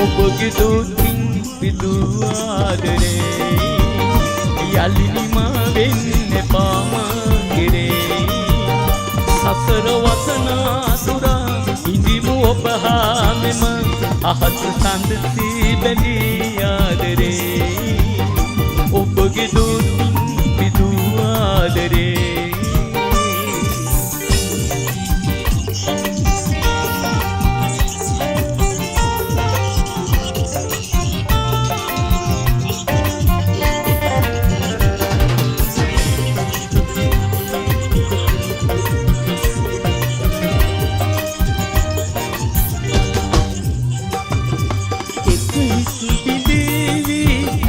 ඔබගේ දුකින් පිදු ආදරේ යලිනිම වෙන්න පාම කෙරේ සසර වසනා සුරා ඉඳිමු ඔබ හා මෙම අහස සඳසී බැඳී ආදරේ ඔබගේ දුකින් පිදු ආදරේ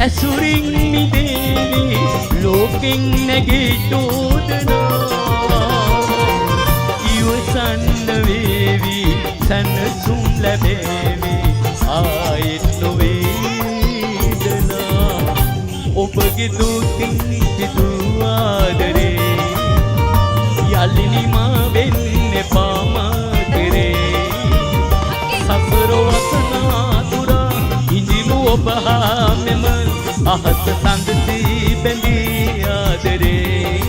ඇසුරින් මිදේවි ලෝකෙන් නැගිටෝදනා ඉවසන්න වේවි සැනසුම් ලැබේවි ආයෙත් නොවේදනා ඔබගේ දුකින් පිදු ආදරේ යලිනිම වෙන්න පාම කෙරේ සසර වසනා තුරා ඉඳිමු ඔබ හා මෙම අහස සඳසී බැඳී ආදරේ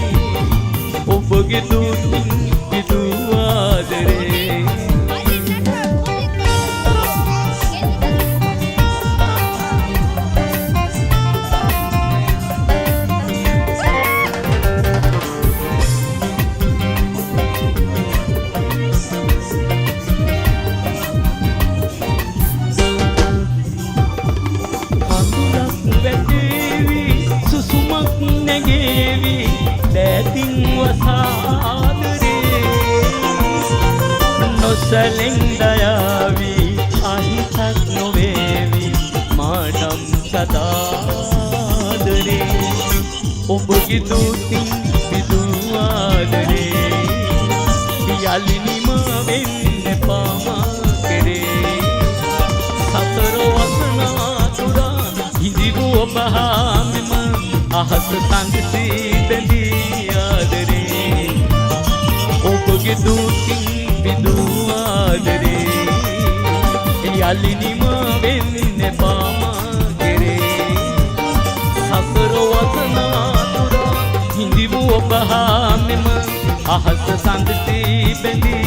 ඔබගේ දුකින් පිදු ආදරේ නැගේවි දැතින් වසාදරේ නොසැලෙන් දයාවි අහිතක් නොවේවි මානම් සදාදරේ ඔබගේ දුකින් පිදු ආදරේ යලිනිම වෙන්න පාම කෙරේ සතර වසනා තුරා ඉඳිමු ඔබ හා මෙම අහස සඳසී බැඳී ආදරේ ඔබගේ දුකින් පිදු ආදරේ යලිනිම වෙන්න පාම කෙරේ සසර වසනා තුරා හිඳිමු ඔබ හා මෙම අහස සඳසී බැඳී